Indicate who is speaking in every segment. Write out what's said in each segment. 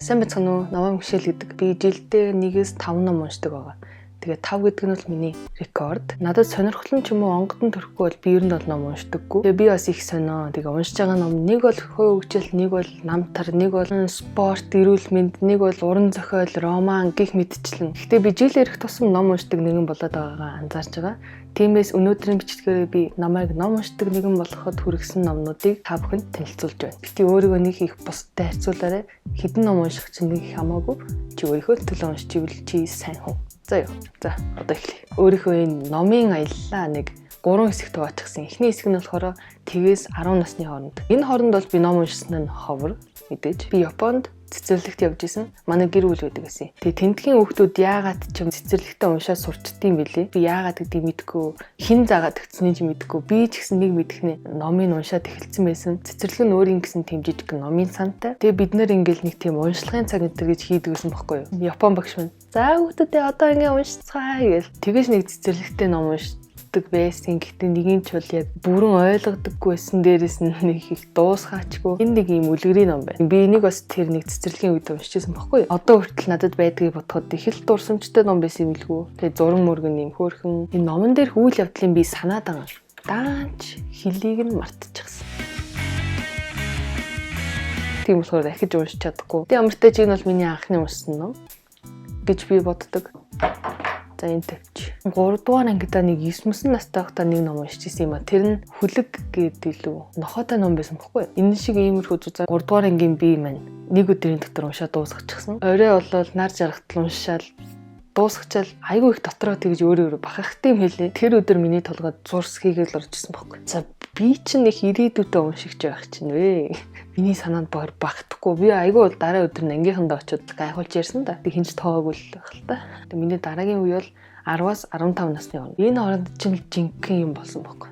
Speaker 1: Сайн байцгаана уу? Намаа Мишель гэдэг. Би жилдээ 1-5 ном уншдаг байгаа. Тэгээ 5 гэдэг нь бол миний рекорд. Надад сонирхол нь ч юм уу онгодон төрөхгүй бол би ер нь бол ном уншдаггүй. Тэгээ би бас их сонио. Тэгээ уншиж байгаа ном нэг бол хувь хөгжил, нэг бол намтар, нэг бол спорт, эрүүл мэнд, нэг бол уран зохиол, роман гэх мэтчлэн. Гэхдээ би жил ирэх тусам ном уншдаг нэгэн болоод байгаагаа анзаарч байгаа. Тиймээс өнөөдрийн бичлэгээр би намайг ном уншдаг нэгэн болоход хүргэсэн номнуудыг та бүхэнд танилцуулж байна. Гэтэ өөрийгөө нэг их бусдад харьцуулаарай. Хэдэн ном унших чинь нэг их хамаагүй. Чи өөрийнхөө төлөө уншиж ивэл чи сайн хүн. За одоо эхлэе. Өөрийнхөө энэ номын аяллаа нэг 3 хэсэгт хуваачсан. Эхний хэсэг нь болохоор тэгээс 10 насны хооронд. Энэ хооронд бол би ном уншсан нь ховор мэдээж. Би Японд цэцэрлэгт явж исэн. Манай гэр бүл байдаг гэсэн. Тэгээ тентгийн хүүхдүүд яагаад ч юм цэцэрлэгтээ уншаад сурчдсан бэлээ. Би яагаад гэдгийг мэдэхгүй, хин заагаад өгцнийг ч мэдэхгүй. Би ч гэсэн нэг мэдэхнээ номыг уншаад эхэлсэн байсан. Цэцэрлэг нь өөрийн гэсэн тэм жижиг номын сантай. Тэгээ бид нэр ингээл нэг тийм уншлагын цаг өдр гэж хийдэг байсан байхгүй юу? Япон багш маань. За хүүхдүүдээ одоо ингээ уншицгаа гээл. Тэгэж нэг цэцэрлэгтээ ном уншдаг байсан. Гэхдээ нэгэн ч бол яг бүрэн ойлгодоггүй байсан. Дээрээс нь нэг их дуусгаачгүй. Энэ нэг юм үлгэрийн ном байна. Би энийг бас тэр нэг цэцэрлэгийн үед уншижсэн байхгүй юу? Одоо хүртэл надад байдгийг бодоход их л дурсамжтай ном байсан юм билгүй. Тэгээ зураг мөргөн юм хөөрхөн. Энэ номон дээр үйл явдлын би санаад байгаа. Даанч хэлийг нь мартчихсан. Тийм болохоор дахиж уншиж чадахгүй. Тэгээ амартай чинь бол миний анхны уншсан ном гэж би боддог. За энэ тавьчих. 3 дугаар ангидаа нэг 9 настай байхдаа нэг ном уншиж ирсэн юм а. Тэр нь Хүлэг гэдэг илүү нохотой ном байсан байхгүй юу? Энэ шиг иймэрхүү зүзээ 3 дугаар ангийн би маань нэг өдрийн дотор уншаад дуусгачихсан. Орой болол нар жаргатал уншаал дуусгачаал айгүй их дотроо тэгж өөрөө бахархтай юм хэлээ. Тэр өдөр миний толгойд зурс хийгээл орж ирсэн байхгүй. За би чинь их ирээдүйдээ уншигч байх чинь вэ? Миний санаанд багтахгүй. Би айгүй бол дараа өдөр нь ангийнхандаа очиод гайхуулж ярьсан да. Тэг хинч тоогүй л байх л та. Тэг миний дараагийн үе бол 10-аас 15 насны хооронд. Энэ хооронд чинь жинхэнэ юм болсон байхгүй.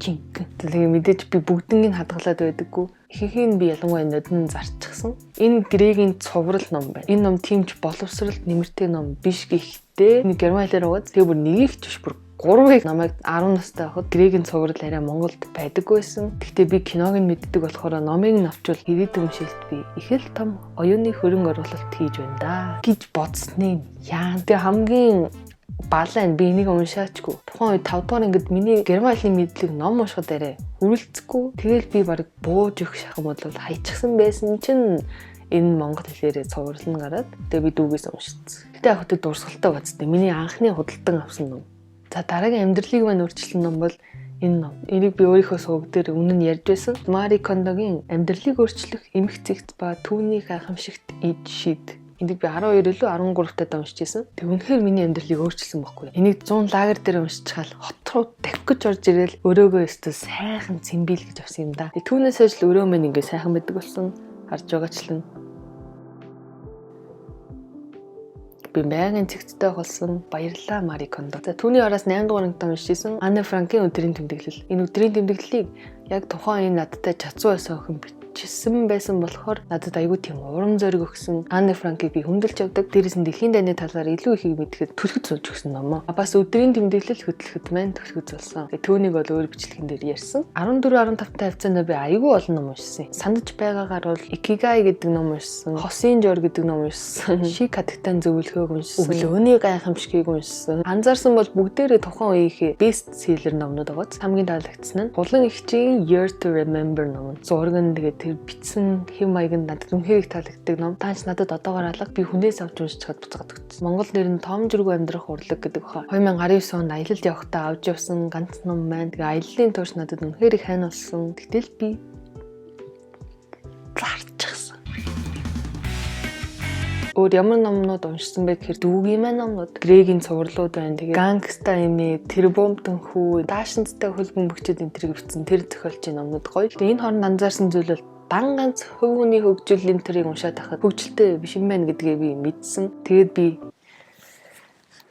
Speaker 1: Жинхэнэ. Тэгээ мэдээж би бүгднийг хадгалаад байдаггүй. Ихэнх нь би ялангуяа нодон зарчихсан. Энэ грекийн цуврал ном байна. Энэ ном тиймч боловсралт нэмэртэй ном биш гэхдээ нэг герман хэлээр угаад тэгээ бүр нэгийг ч биш бүр 3-ыг намайг 10 настай байхад грекийн цуврал арай Монголд байдаггүй байсан. Гэхдээ би киног нь мэддэг болохоор номыг нь авчвал ирээдүйн шилд би их л том оюуны хөрөнгө оруулалт хийж байна да гэж бодсныг яа. Тэгээ хамгийн балайн би энийг уншаачгүй. Тухайн үед 5 дугаар ангид миний герман хэлний мэдлэг ном уншихад арай хүрэлцэхгүй. Тэгэл би баг бууж өгөх шахам бол хайчихсан байсан чинь энэ монгол хэлээрээ цуврал нь гараад тэгээ би дүүгээс уншицсан. Гэтэ яг хөтө дурсгалтай бацтай. Миний анхны худалдан авсан ном. За дараагийн амьдралыг маань өөрчилсөн ном бол энэ ном. Энийг би өөрийнхөө суваг дээр өмнө нь ярьж байсан. Мари Кондогийн Амьдралыг өөрчлөх эмх зэгт ба түүний гайхамшигт ид шид. Энийг би 12 илүү 13 таад уншижсэн. Тэг үнэхээр миний амьдралыг өөрчилсөн байхгүй. Энийг 100 лагер дээр уншчихал хот руу давх гэж орж ирэл өрөөгөө өстө сайхан цэмбил гэж авсан юм да. Түүнээс хойш л өрөө мэн ингээ сайхан байдаг болсон. Харж байгаачлан би байнгын цэгцтэй болсон. Баярлалаа Мари Кондо. За түүний араас 8 дугаар ангид уншижсэн Анне Франкийн өдрийн тэмдэглэл. Энэ өдрийн тэмдэглэлийг яг тухайн энэ надтай чацуу байсан охин бичсэн байсан болохоор надад айгүй тийм урам зориг өгсөн. Анне Франкийг би хүндэлж явдаг. Дээрээс нь дэлхийн дайны талаар илүү ихийг мэдхэд түлхэж сууж өгсөн ном. Бас өдрийн тэмдэглэл хөтлөхөд маань түлхэж болсон. Тэгээ түүнийг бол өөр бичлэгэн дээр ярьсан. 14-15 тавцаанд би айгүй олон ном уншсан. Санаж байгаагаар бол Икигай гэдэг ном уншсан. Хосын жор гэдэг ном уншсан. Шик хатагтан зөвлөхөөг уншсан. Өглөөний гайхамшигыг уншсан. Анзаарсан бол бүгдээрээ тухайн үеийнхээ бест селлер номнууд байгаа. Хамгийн таалагдсан нь Гулан эгчийн Year to Remember ном. Зураг нь тэгээд тэр бичсэн хэм маяг нь надад үнэхээр их таалагддаг ном. Таанч надад одоогоор алга би хүнээс авч уншиж чад буцаад өгсөн. Монгол нэр нь Том Жүргүй амьдрах урлаг гэдэг баха. 2019 онд аялалд явахдаа авч явсан ганц ном маань. Тэгээ аяллаа турш надад үнэхээр их хань болсон. Гэтэл би зарчихсан. Өөр ямар номнууд уншсан бэ гэхээр дүүгийн маань номнууд, грекийн цувралууд байна. Тэгээ гангста эмээ, тэр бомбтон хүү, даашинцтай хөлбөмбөгчд энэ төр бичсэн тэр зохиолчийн номнууд гоё. Тэгээ энэ хооронд анзаарсан зүйл бол дан ганц хөв хүний хөгжил энэ төрийг уншаад байхад хөгжилтэй биш юм байна гэдгээ би мэдсэн. Тэгээд би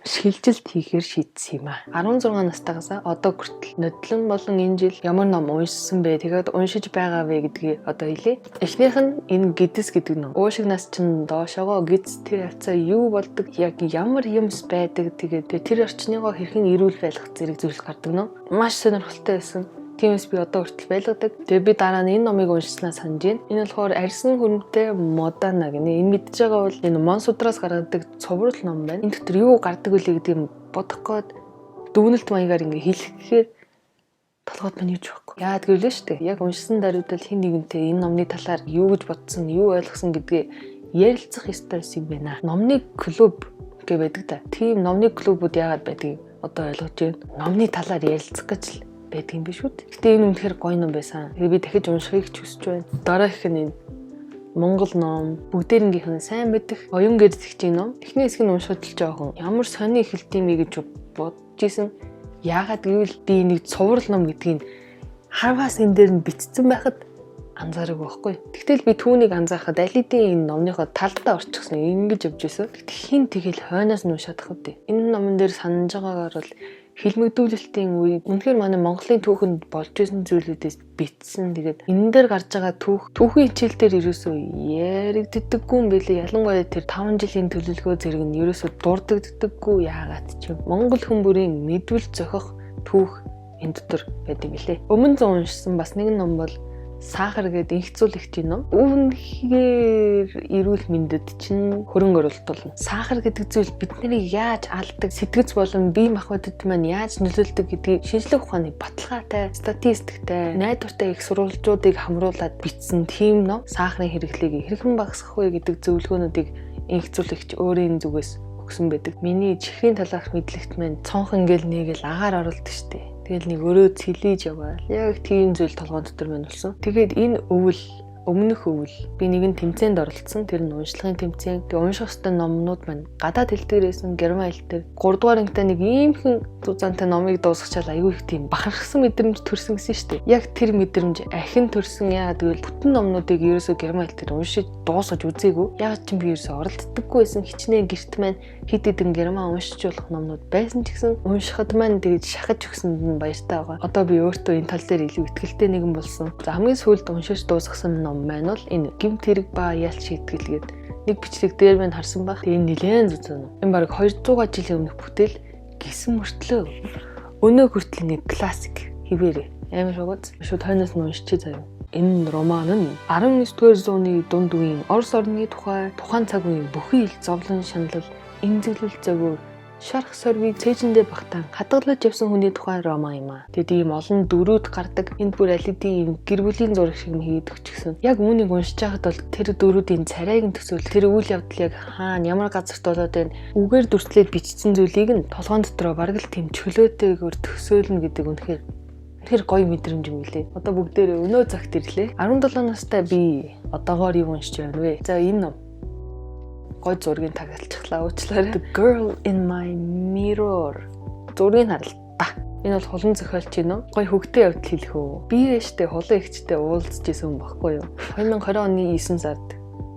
Speaker 1: шилжилт хийхээр шийдсэн юм а. 16 настайгаас одоо хүртэл нодлон болон энэ жил ямар ном уншсан бэ? Тэгээд уншиж байгаа вэ гэдгийг одоо хэлье. Эхнийх нь энэ Гидс гэдэг ном. Уушигнаас чинь доошоогоо Гидс тэр хавцаа юу болдог? Яг ямар юмс байдаг? Тэгээд тэр орчныгоо хэрхэн эрүүл байлгах зэрэг зүйлс гардаг ном. Маш сонирхолтой байсан. Тиймээс би одоо хүртэл байлгадаг. Тэгээ би дараа нь энэ номыг уншснаа санаж байна. Энэ болохоор Арьсан хүнтэй Модана гэнэ. Энэ мэдж байгаа бол энэ Монсудраас гаргадаг цовруул ном байна. Энэ дотор юу гардаг вэ гэдэг юм бодох гээд дүгнэлт маягаар ингээ хэлэхээр толгойд минь юуж байхгүй. Яагаад гэвэл шүү дээ. Яг уншсан даруйдал хин нэгэнтэй энэ номны талаар юу гэж бодсон, юу ойлгосон гэдгээ ярилцах ёстой юм байна. Номны клуб гэ байдаг та. Тийм номны клубуд яагаад байдгийг одоо ойлгож байна. Номны талаар ярилцах гэж л байдаг юм биш үү? Гэтэ энэ үнэхээр гоё ном байсан. Тэгээ би дахиж уншихыг ч хүсэж байна. Дараах нь энэ Монгол ном бүгдээрнгийнх нь сайн мэдэх оюун гэрдэгчийн ном. Эхний хэсгийг уншихад л жоохон ямар сони эхэлдэм бэ гэж бодож исэн. Яагаад гэвэл би нэг цуврал ном гэдгийг харвас энэ дээр нь бичсэн байхад анзаараг байхгүй. Тэгтэл би түүнийг анзаархад алидийн энэ номныхоо талдаа орчихсон ингэж явж байсан. Хин тэгэл хойноос нь уншаад хавдээ. Энэ номон дээр санаж байгаагаар бол хэлмэгдүүлэлтийн үед үнэхээр манай Монголын түүхэнд болж исэн зүйлүүдээс бичсэн. Тэгээд энэ дээр гарч байгаа түүхийн хичээл дээр ерөөсөө яригддаггүй юм билээ. Ялангуяа тэр 5 жилийн төлөвлөгөө зэрэг нь ерөөсөө дурддагддаггүй. Яагаад ч юм. Монгол хүн бүрийн мэдвэл зохих түүх энэ дотор байдаг юм билээ. Өмнө нь уншсан бас нэг ном бол Сахар гэдэг инх зүйлэгчийн ном. Үүнхээр эрүүл мэндэд чинь хөрөнгө оруулалт болно. Сахар гэдэг зүйл биднийг яаж алдаг, сэтгэц болон бие махбодод маань яаж нөлөөлдөг гэдгийг шинжлэх ухааны баталгаатай, статистиктэй, найдвартай их сурвалжуудыг хамруулад бичсэн тийм ном. Сахарын хэрэглээг хэрхэн багасгах вэ гэдэг зөвлөгөөнүүдийг инх зүйлэгч өөрийн зүгээс өгсөн байдаг. Миний чихрийн талаарх мэдлэгт маань цонх ингээл нэгэл агаар оруулдаг штеп. Тэгэл нэг өрөө цэлиж яваа. Яг тийм зүйл толгойн дотор минь болсон. Тэгээд энэ өмнөх өвөл би нэгэн тэмцээнд оролцсон. Тэр нь уншлагын тэмцээн. Тэгээ унших ёстой номнууд маань гадаад хэл дээрээсэн герман хэл дээр 3 дугаар ангитай нэг иймхэн зузаантай номыг дуусгачаал аюу их тийм бахархсан мэдрэмж төрсөн гэсэн шүү дээ. Яг тэр мэдрэмж ахин төрсөн. Яагаад гэвэл бүтэн номнуудыг ерөөсөө герман хэл дээр уншиж дуусгаж үзээгүй. Яагаад ч юм би ерөөсөө оролцдоггүй байсан. Хичнээн гэрт маань хэд хэдэн герман уншиж болох номнууд байсан ч гэсэн уншихад маань тэгээд шахаж өгсөнд нь баяртай байгаа. Одоо би өөртөө энэ тал дээр илүү ихтэй нэгэн болсон. За хамгийн сүүлд уншиж дуусгасан ном маань бол энэ гэмт хэрэг ба ялч шийтгэл гээд нэг бичлэг дээр мань харсан баг. Тэгээ нэлээд зүзэн. Энэ баг 200 жилийн өмнөх бүтээл гисэн мөртлөө өнөө хүртэл нэг классик хэвээрээ амар шогоц. Шууд хойноос нь уншчих заяа. Энэ роман нь 19-р зууны дунд үеийн Орос орны тухайн цаг үеийн бүхий ил зовлон шаналл, эмзэглэл зөвөөр шарх сорвиг цээжиндээ багтаан хадгалж явсан хүний тухайн роман юм аа. Тэгэд ийм олон дөрүүд гардаг. Энд бүр алидийн гэр бүлийн зураг шиг нь хийдэг ч гэсэн яг үүнийг уншиж байхад бол тэр дөрүүдийн царайг нь төсөөл тэр үйл явдлыг хаана ямар газарт болоод байна үгээр дүрслээд бичсэн зүйлийг нь толгойн дотроо бараг л тийм чөлөөтэйгээр төсөөлнө гэдэг үнэхээр тэр гоё мэдрэмж юм гэлээ. Одоо бүгдээрээ өнөө цагт ирлээ. 17 настай би одоогоор юу уншиж байна вэ? За энэ ном гой зургийг тагалчихлаа уучлаарай. The Girl in My Mirror. Зургийг харал та. Энэ бол хулан зохиолч юм. Гой хөвгтэй явдал хэлэх үү. Би ээжтэй хулан ихчтэй уулзж исэн юм баггүй юу. 2020 оны 9 сард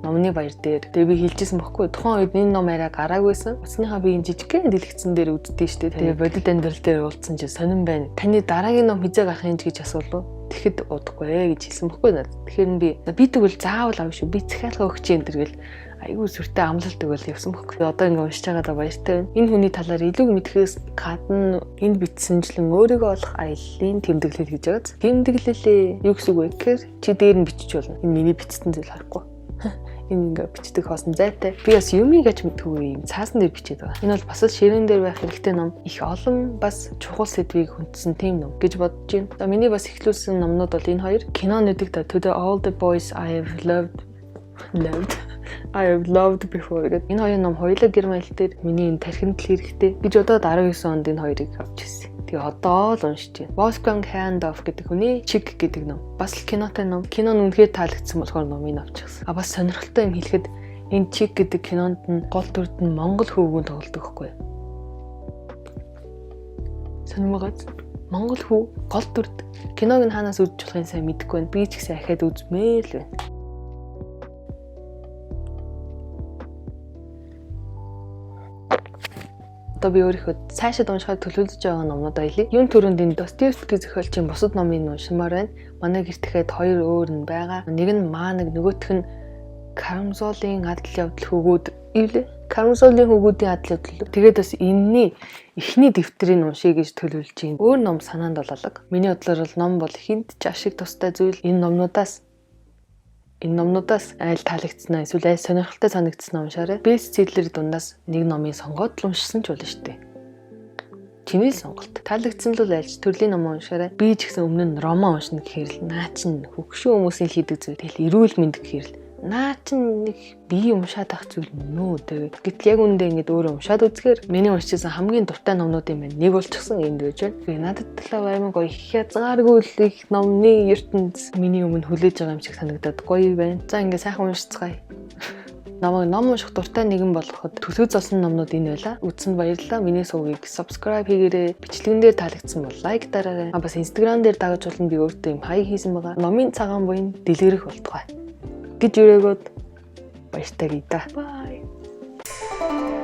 Speaker 1: номны баяр дээр тэгээ би хэлжсэн баггүй. Тухайн үед энэ ном арай гараагүйсэн. Усныхаа биеийн жижигхэн дэлгэцэн дээр үздэг штэ. Тэгээ бодит амьдрал дээр уулзсан чи сонирн байна. Таны дараагийн ном хизээ гарах юм гэж асуулаа. Тэгэхэд удахгүй гэж хэлсэн баггүй надад. Тэгэхээр би тэгвэл заавал авах шүү. Би захиалга өгч юм тэргэл айгүй сүртэй амлалт өгөөл явсан баггүй. Одоо ингэ уншиж байгаадаа баяртай байна. Энэ хүний талаар илүү мэдхээс гадна энд бичсэнчлэн өөрийгөө олох аяллаа тэмдэглэл гэж байгааз. Тэмдэглэлээ юу гэсэн үг вэ гэхээр чи дээр нь бичиж болно. Энэ миний бичсэн зүйл харахгүй. Энэ ингээ бичдэг хоосон зайтай. Би бас юмыг аж мэдгүй юм цаасан дээр бичээд байгаа. Энэ бол бас л ширээн дээр байх хэрэгтэй ном. Их олон бас чухал сэдвийг хүндсэн тийм ном гэж бодож байна. За миний бас эхлүүлсэн номнууд бол энэ хоёр. Кино нэдэг да To the All the Boys I Have Loved Before гэдэг. Энэ хоёр ном хоёулаа герман хэл дээр миний энэ тархинд л хэрэгтэй гэж бодоод 19 онд энэ хоёрыг авч ирсэн. Тэгээ одоо л уншиж байна. Wolfgang Herrndorf гэдэг хүний Chick гэдэг ном. Бас л кинотой ном. Кино нь үнэхээр таалагдсан болохоор номыг авчихсан. Бас сонирхолтой юм хэлэхэд энэ Chick гэдэг кинонд нь гол дүрд нь монгол хөвгүүн тоглодог байхгүй юу? Сонирмогоц. Монгол хүү гол дүрд киног нь хаанаас үзэж болохын сайн мэдэхгүй байна. Би ч гэсэн ахаад үзмээр л байна. Одоо би өөрийнхөө цаашид уншихад төлөвлөж байгаа номнууд аялаа. Юун төрөнд энэ Достоевский зохиолчийн бусад номыг уншмаар байна. Манай гэрт тэгэхэд хоёр өөр нь байгаа. Нэг нь Маанаг, нөгөөх нь Карамзолын адал явдал хөгөөд ивлээ. Кармсолын хөгүүдийн адлын хөтлөг. Тэгээд бас энэний эхний дэвтрийг уншия гэж төлөвлөж байна. Өөр ном санаанд бололог. Миний бодлоор бол ном бол хинт ч ашиг тустай зүйл. Энэ номнуудаас айл таалагдсанаа эсвэл айл сонирхолтой санагдсанаа уншаарай. Бестселлер дундаас нэг номыг сонгоод л уншсан ч болно шүү дээ. Чиний сонголт. Таалагдсан л айлч төрлийн ном уншаарай. Би ч гэсэн өмнө нь роман уншина гэхээр л наа чин хөгшин хүмүүсийн хийдэг зүйл. Тэгэл эрүүл мэнд гэхээр л наа чин нэг би уншаад ах зүйл нөө тэгээд гэтэл яг үндэ ингэж өөрөө уншаад үзэхээр миний уншижсэн хамгийн дуртай номнуудын маань нэг болчихсон энд байж байна. Би надад талаа аймаг гоё хязгааргүй л их номны ертөнц миний өмнө хүлээж байгаа юм шиг санагдаад гоё байна. За ингэ сайхан уншицгаая. Намайг ном унших дуртай нэгэн болгоход төлөв золсон номнууд энэ байла. Үзсэнд баярлалаа. Миний сувгийг subscribe хийгээрэй. Бичлэгэн дээр таалагдсан бол лайк дараарай. Бас Instagram дээр дагаж болно би өөртөө юм хай хийсэн байгаа. Номын цагаан буйн дэлгэрэх болтугай гэж өрөөгөөд баяртай гида. Bye.